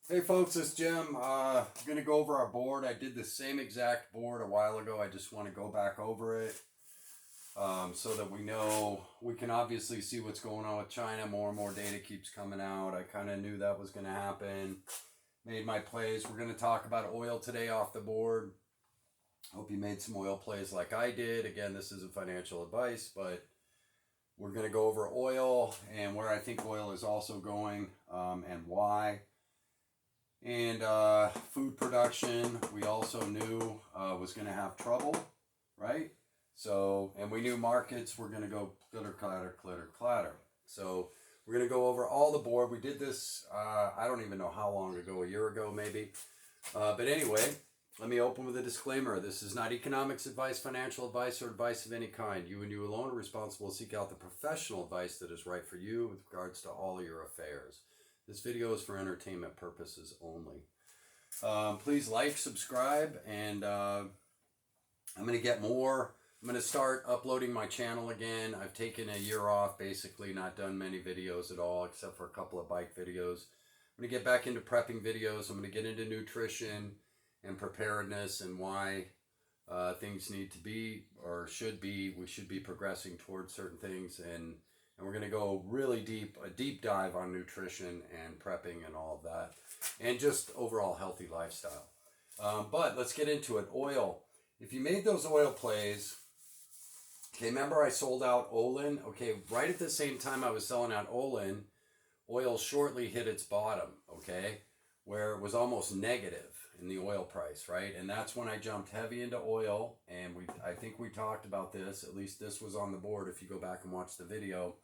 Hey folks, it's Jim. I'm going to go over our board. I did the same exact board a while ago. I just want to go back over it so that we know, we can obviously see what's going on with China. More and more data keeps coming out. I kind of knew that was going to happen. Made my plays. We're going to talk about oil today off the board. Hope you made some oil plays like I did. Again, this isn't financial advice, but we're going to go over oil and where I think oil is also going and why. And food production, we also knew was going to have trouble, right? So, and we knew markets were going to go clitter, clatter, clitter, clatter. So, we're going to go over all the board. We did this, I don't even know how long ago, a year ago maybe. But anyway, let me open with a disclaimer. This is not economics advice, financial advice, or advice of any kind. You and you alone are responsible to seek out the professional advice that is right for you with regards to all of your affairs. This video is for entertainment purposes only. Please like, subscribe, and I'm going to get more. I'm going to start uploading my channel again. I've taken a year off, basically not done many videos at all, except for a couple of bike videos. I'm going to get back into prepping videos. I'm going to get into nutrition and preparedness and why things need to be or should be. We should be progressing towards certain things, and we're going to go really deep, a deep dive on nutrition and prepping and all of that, and just overall healthy lifestyle. But let's get into it. Oil. If you made those oil plays, okay, remember I sold out Olin? Okay, right at the same time I was selling out Olin, oil shortly hit its bottom, okay, where it was almost negative in the oil price, right? And that's when I jumped heavy into oil, and I think we talked about this, at least this was on the board if you go back and watch the video.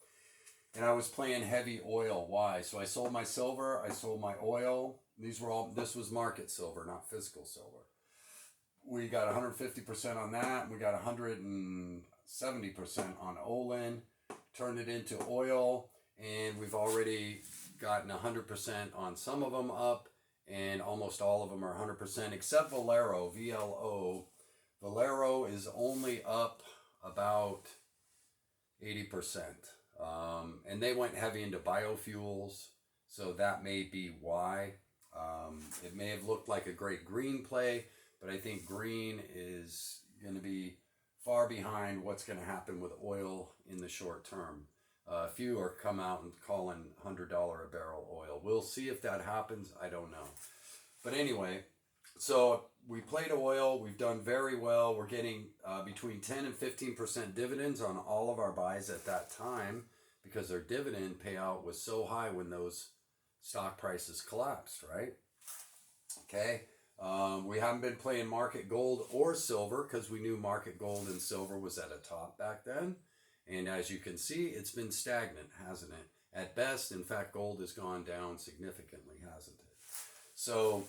And I was playing heavy oil. Why? So I sold my silver, I sold my oil. This was market silver, not physical silver. We got 150% on that. We got 170% on Olin. Turned it into oil, and we've already gotten 100% on some of them up, and almost all of them are 100%, except Valero, VLO. Valero is only up about 80%. And they went heavy into biofuels, so that may be why. It may have looked like a great green play, but I think green is going to be far behind what's going to happen with oil in the short term. A few are come out and calling $100 a barrel oil. We'll see if that happens. I don't know. But anyway, so we played oil. We've done very well. We're getting between 10 and 15% dividends on all of our buys at that time because their dividend payout was so high when those stock prices collapsed, right? Okay. We haven't been playing market gold or silver because we knew market gold and silver was at a top back then. And as you can see, it's been stagnant, hasn't it? At best, in fact, gold has gone down significantly, hasn't it? So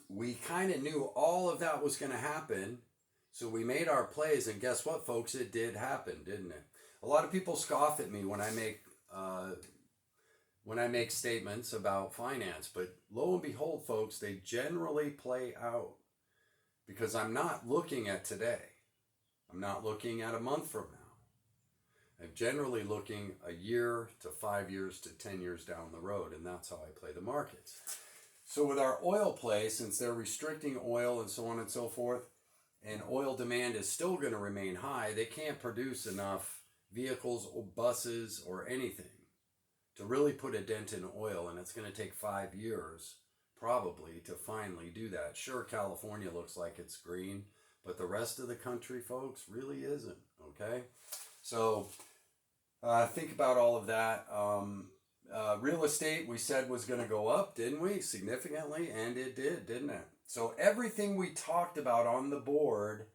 we kind of knew all of that was going to happen. So we made our plays, and guess what, folks? It did happen, didn't it? A lot of people scoff at me when I make statements about finance, but lo and behold, folks, they generally play out because I'm not looking at today. I'm not looking at a month from now. I'm generally looking a year to 5 years to 10 years down the road, and that's how I play the markets. So with our oil play, since they're restricting oil and so on and so forth, and oil demand is still going to remain high, they can't produce enough vehicles or buses or anything to really put a dent in oil, and it's going to take 5 years probably to finally do that. Sure, California looks like it's green, but the rest of the country, folks, really isn't, okay? So think about all of that. Real estate, we said was going to go up, didn't we? Significantly, and it did, didn't it? So everything we talked about on the board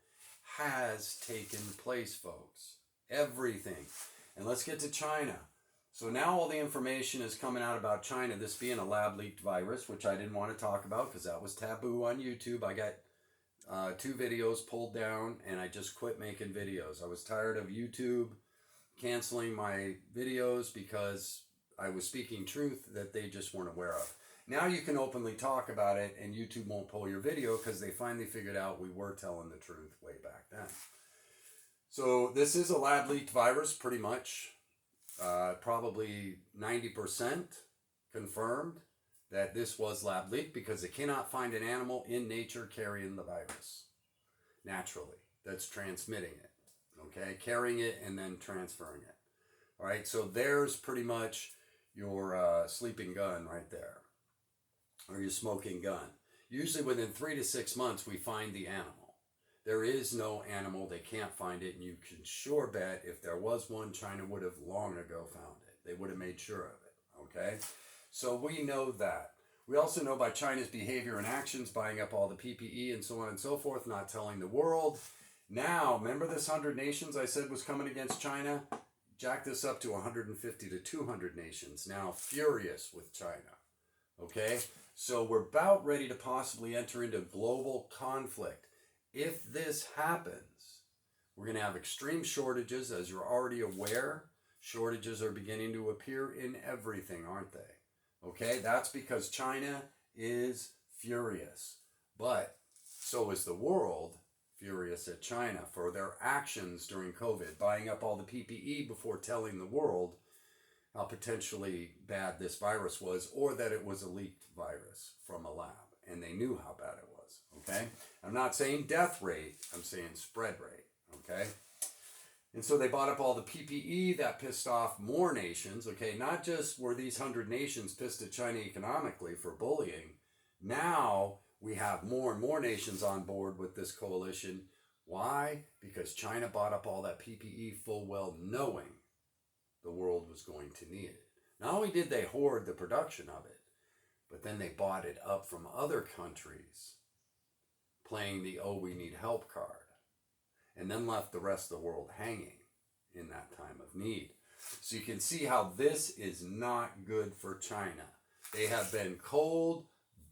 has taken place, folks. Everything. And let's get to China. So now all the information is coming out about China, this being a lab leaked virus, which I didn't want to talk about because that was taboo on YouTube. I got 2 videos pulled down, and I just quit making videos. I was tired of YouTube canceling my videos because I was speaking truth that they just weren't aware of. Now you can openly talk about it, and YouTube won't pull your video because they finally figured out we were telling the truth way back then. So this is a lab leaked virus, pretty much. Probably 90% confirmed. that this was lab leaked because they cannot find an animal in nature carrying the virus naturally that's transmitting it, okay? Carrying it and then transferring it. All right, so there's pretty much your sleeping gun right there, or your smoking gun. Usually within 3 to 6 months, we find the animal. There is no animal, they can't find it, and you can sure bet if there was one, China would have long ago found it. They would have made sure of it, okay? So we know that. We also know by China's behavior and actions, buying up all the PPE and so on and so forth, not telling the world. Now, remember this 100 nations I said was coming against China? Jack this up to 150 to 200 nations, now furious with China, okay? So we're about ready to possibly enter into global conflict. If this happens, we're going to have extreme shortages. As you're already aware, shortages are beginning to appear in everything, aren't they? Okay, that's because China is furious. But so is the world furious at China for their actions during COVID, buying up all the PPE before telling the world how potentially bad this virus was, or that it was a leaked virus from a lab. And they knew how bad it was, okay? I'm not saying death rate, I'm saying spread rate, okay? And so they bought up all the PPE. That pissed off more nations, okay? Not just were these 100 nations pissed at China economically for bullying. Now we have more and more nations on board with this coalition. Why? Because China bought up all that PPE full well knowing the world was going to need it. Not only did they hoard the production of it, but then they bought it up from other countries, playing the "oh, we need help" card, and then left the rest of the world hanging in that time of need. So you can see how this is not good for China. They have been cold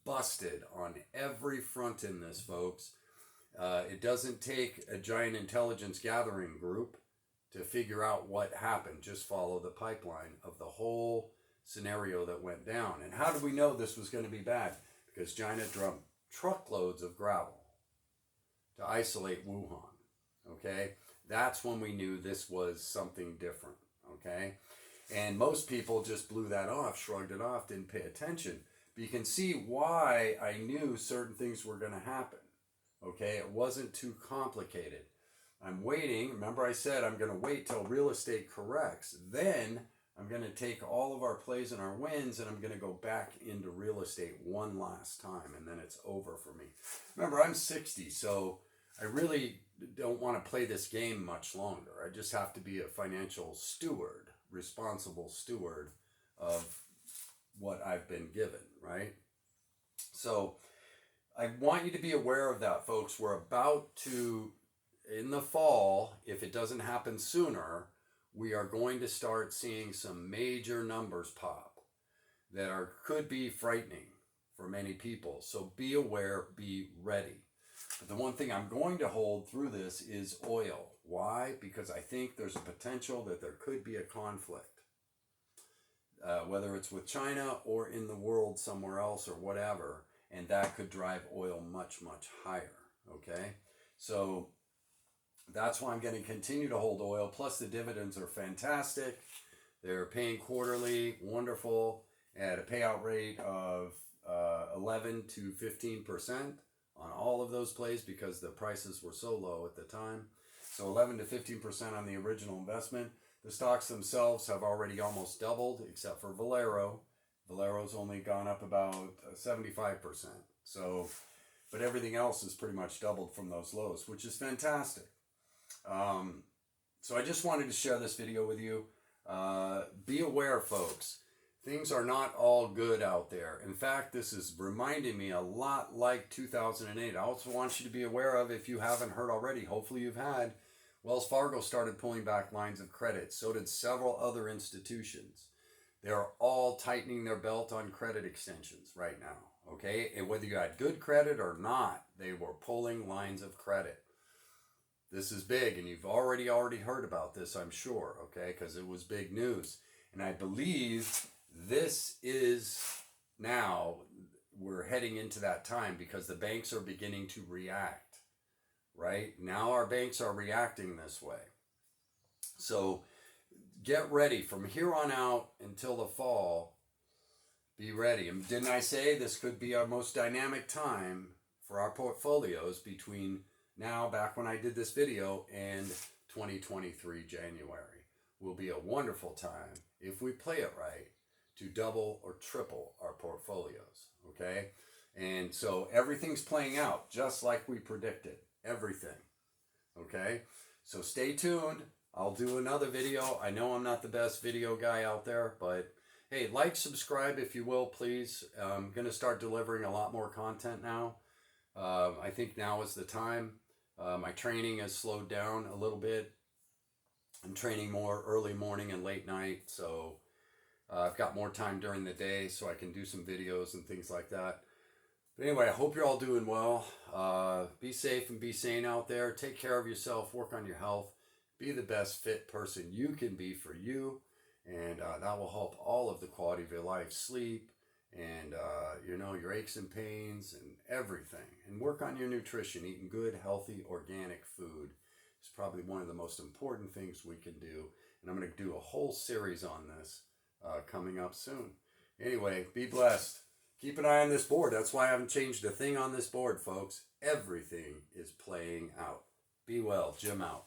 busted on every front in this, folks. It doesn't take a giant intelligence gathering group to figure out what happened. Just follow the pipeline of the whole scenario that went down. And how did we know this was going to be bad? Because China dumped truckloads of gravel to isolate Wuhan. Okay, that's when we knew this was something different. Okay, and most people just blew that off, shrugged it off, didn't pay attention. But you can see why I knew certain things were going to happen. Okay, it wasn't too complicated. I'm waiting. Remember I said I'm going to wait till real estate corrects. Then I'm going to take all of our plays and our wins and I'm going to go back into real estate one last time, and then it's over for me. Remember, I'm 60, so I really don't want to play this game much longer. I just have to be a financial steward, responsible steward of what I've been given, right? So I want you to be aware of that, folks. We're about to, in the fall, if it doesn't happen sooner, we are going to start seeing some major numbers pop that could be frightening for many people. So be aware, be ready. But the one thing I'm going to hold through this is oil. Why? Because I think there's a potential that there could be a conflict, whether it's with China or in the world somewhere else or whatever, and that could drive oil much, much higher, okay? So that's why I'm going to continue to hold oil. Plus the dividends are fantastic. They're paying quarterly, wonderful, at a payout rate of 11 to 15% on all of those plays because the prices were so low at the time. So 11 to 15% on the original investment. The stocks themselves have already almost doubled, except for Valero. Valero's only gone up about 75%. So, but everything else is pretty much doubled from those lows, which is fantastic. So I just wanted to share this video with you. Be aware, folks. Things are not all good out there. In fact, this is reminding me a lot like 2008. I also want you to be aware of, if you haven't heard already, hopefully you've had, Wells Fargo started pulling back lines of credit. So did several other institutions. They're all tightening their belt on credit extensions right now. Okay? And whether you had good credit or not, they were pulling lines of credit. This is big, and you've already heard about this, I'm sure, okay? Because it was big news. And I believe this is now, we're heading into that time because the banks are beginning to react, right? Now our banks are reacting this way. So get ready from here on out until the fall. Be ready. And didn't I say this could be our most dynamic time for our portfolios between now, back when I did this video, and 2023 January? Will be a wonderful time, if we play it right, to double or triple our portfolios. Okay? And so everything's playing out just like we predicted. Everything. Okay? So stay tuned. I'll do another video. I know I'm not the best video guy out there, but hey, like, subscribe if you will, please. I'm going to start delivering a lot more content now. I think now is the time. My training has slowed down a little bit. I'm training more early morning and late night, so I've got more time during the day so I can do some videos and things like that. But anyway, I hope you're all doing well. Be safe and be sane out there. Take care of yourself. Work on your health. Be the best fit person you can be for you. And that will help all of the quality of your life. Sleep and, your aches and pains and everything. And work on your nutrition. Eating good, healthy, organic food is probably one of the most important things we can do. And I'm going to do a whole series on this coming up soon. Anyway, be blessed. Keep an eye on this board. That's why I haven't changed a thing on this board, folks. Everything is playing out. Be well. Jim out.